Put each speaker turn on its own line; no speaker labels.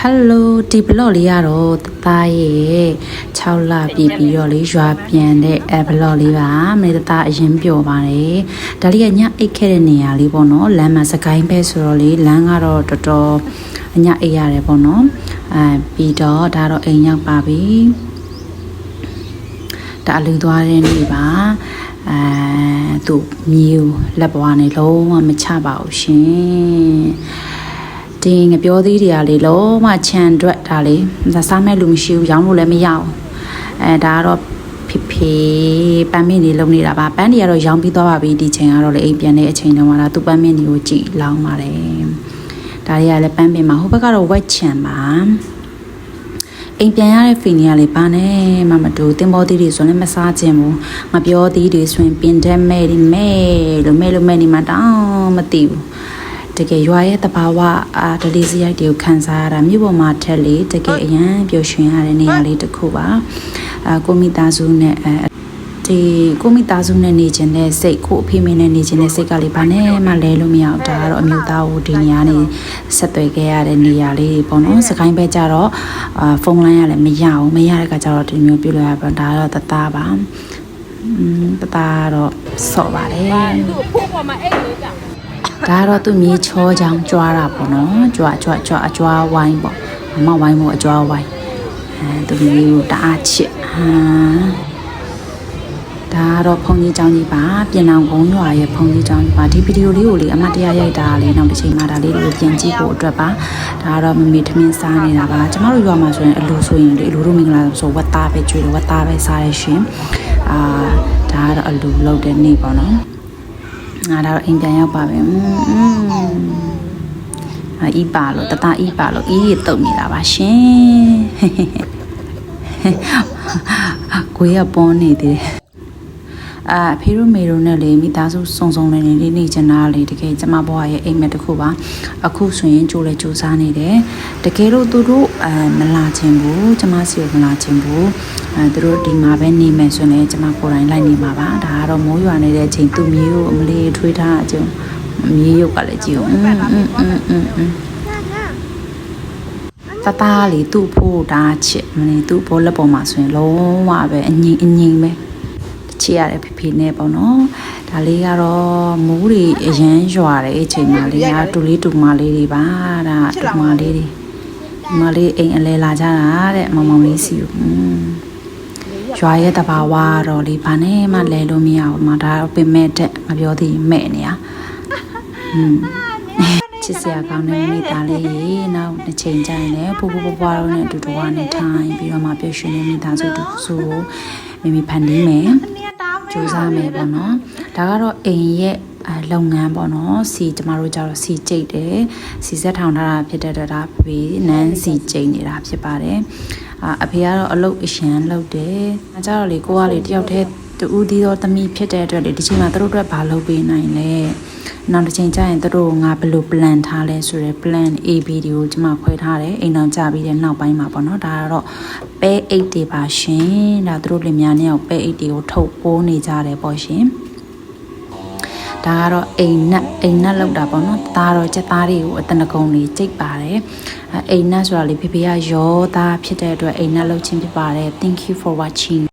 Hello ဒီဘလော့လေးကတော့တသားရဲ့6လပြည့်ပြီးတော့လေးရွာပြန်တဲ့ဘလော့လေးပါမင်းတသားအရင်ပြောပါတယ်ဒါလေးကညအိတ်ခဲ့တဲ့နေရာလေးပေါ့နော်လမ်းမှာစကိုင်းပဲဆိုတော့လေလမ်းကတော့တော်တော်ညအိတ်ရတယ်ပေါ့နော်ပြီးတော့ဒါတော့အိမ်ရောက်ပါပြီဒါလူသွားတဲ့နေ့ပါသူမျိုးလက်ပွားနေလုံးဝမချပါဘူးရှင်ဒီငပြောသေးတွေကလေလုံးဝချန်တွက်ဒါလေဒါစားမဲ့လူမရှိဘူးရောင်းလို့လည်းမရအောင်ဒါကတော့ဖေပန်းမင်းနေလုံနေတာပါပန်းတွေကတော့ရောင်းပြီးသွားပါပြီဒီချိန်ကတော့လေအိမ်ပြန်တဲ့အချိန်တုန်းကသူပန်းမင်းတွေကိုကြည်လောင်းပါတယ်ဒါတွေကလည်းပန်းပင်မှာဟိုဘက်ကတော့ဝက်ချန်ပါအိမ်ပြန်ရတဲ့ဖီနီကလေပါနဲ့မတူတင်ပေါ်သီးတွေဆိုလည်းမစားခြင်းဘူးငပြောသီးတွေဆိုရင်ပင်တဲ့မဲ့ဒီမဲ့လို့မဲ့နေမှတောင်းမသိဘူးတကယ်ရွာရဲ့တဘာဝဒလေးစရိုက်တွေကိုခန်းစားရတာမြို့ပေါ်မှာထက်လေတကယ်အရန်ပျော်ရွှင်ရတဲ့နေရာလေးတစ်ခုပါကိုမိသားစုနဲ့ဒီကိုမိသားစုနဲ့နေခြင်းနဲ့စိတ်ကိုအဖေမင်းနဲ့နေခြင်းနဲ့စိတ်ကလေးဘာနဲ့မှလဲလို့မရအောင်ဒါကတော့အမျိုးသားကိုဒီနေရာနေဆက်သွယ်ခဲ့ရတဲ့နေရာလေးပေါ့နော်စကိုင်းဘက်ကျတော့ဖုန်းလိုင်းရလည်းမရအောင်မရတဲ့ကကျတော့ဒီမျိုးပြုလို့ရပါဒါတော့တသားပါတသားတော့ဆော့ပါတယ်သူ့ဖို့ပေါ်မှာအိတ်လေးကြောင်ဒါတော့သူမြေချောချောင်းကြွားတာပေါ့နော်ကြွားအကြွားဝိုင်းပေါ့မဝိုင်းမို့အကြွားဝိုင်းသူမြေကိုတအားချစ်ဒါတော့ဖုန်ကြီးကျောင်းကြီးပါပြင်အောင်ကုန်းရွာရဲ့ဖုန်ကြီးကျောင်းကြီးပါဒီဗီဒီယိုလေးကိုလေအမတရားရိုက်တာလေနောက်တစ်ချိန်မှာဒါလေးကိုပြင်ကြည့်ဖို့အတွက်ပါဒါတော့မမေထမင်းစားနေတာပါကျမတို့ရွာမှာဆိုရင်အလူဆိုရင်လေအလူတို့မင်္ဂလာဆိုဝတ်သားပဲကျွေးတယ်ဝတ်သားပဲစားရရှင်ဒါကတော့အလူလောက်တဲ့နေ့ပေါ့နော်ငါတော့အိမ်ပြန်ရောက်ပါပဲအီးပါလို့တတအီးပါလို့အီးရတုံနေတာပါရှင်ကိုရပေါ်နေသေးတယ်ဖေရိုမေရိုနဲ့လေမိသားစုစုံစုံနေချင်တာလေတကယ်ကျမဘွားရဲ့အိမ်မက်တစ်ခုပါအခုဆိုရင်ကြိုးလဲကြိုးစားနေတယ်တကယ်လို့သူတို့မလာခြင်းဘူးကျမစီကိုမလာခြင်းဘူးသူတို့ဒီမှာပဲနေမယ်ဆိုရင်ကျမကိုယ်တိုင်လိုက်နေမှာပါဒါကတော့မိုးရွာနေတဲ့အချိန်သူ့မြေကိုအမလေးထွေးထားအကျုံမြေရုပ်ကလည်းကြည့်အောင်တသားလေသူ့ဖို့ဒါချစ်မနေသူ့ဘောလက်ပေါ်မှာဆိုရင်လုံးဝပဲအငိမ့်ပဲချစ်ရတယ်ဖေနဲ့ပေါ့နော်ဒါလေးကတော့မိုးတွေအရန်ရွာတယ်အချိန်မှလေးကတူလေးတူမလေးတွေပါဒါတူမလေးတွေမလေးအိမ်အလဲလာကြတာတဲ့မောင်လေးစီရွာရဲ့တဘာဝတော့လေဘာနဲ့မှလဲလို့မရဘူးမဒါပင်မဲ့တဲ့ငါပြောသည်မဲ့နေရချစ်စရာကောင်းတဲ့မိသားလေးရေနောက်တစ်ချိန်ကျရင်လည်းဖိုးဖွားတော့နဲ့အတူတူကနေထိုင်ပြီးတော့မှပျော်ရွှင်နေမိသားစုတူစုမိဖန်တီးမယ်ကြိုးစားမယ်ပေါ့နော်ဒါကတော့အိမ်ရဲ့လုပ်ငန်းပေါ့နော်စီကျမတို့ကြတော့စီကျိတ်တယ်စီဆက်ထောင်ထားတာဖြစ်တဲ့အတွက်ဒါဖေးနန်းစီကျိတ်နေတာဖြစ်ပါတယ်အဖေကတော့အလုပ်အရှမ်းလုပ်တယ်အဲကြတော့လေကိုကလေတယောက်တည်းတူဦးသီးတော့သမီးဖြစ်တဲ့အတွက်လေဒီချိန်မှာတို့အတွက်ဘာလုပ်ပေးနိုင်လဲနောက်တစ်ချိန်ကျရင်တို့ငါဘယ်လို plan ထားလဲဆိုရယ် plan AB တွေကိုကျမခွဲထားတယ်အိမ်အောင်ကြပြီးတဲ့နောက်ပိုင်းမှာပေါ့နော်ဒါကတော့ပဲအိတ်တွေပါရှင်ဒါတို့လင်များနဲ့ပဲအိတ်တွေကိုထုတ်ပိုးနေကြတယ်ပေါ့ရှင်ဒါကတော့အိမ်နက်လောက်တာပေါ့နော်ဒါတော့စက်သားတွေကိုအတနကုံလေးကြိတ်ပါတယ်အိမ်နက်ဆိုတာလေဖေဖေကရောသားဖြစ်တဲ့အတွက်အိမ်နက်လောက်ချင်းဖြစ်ပါတယ် thank you for watching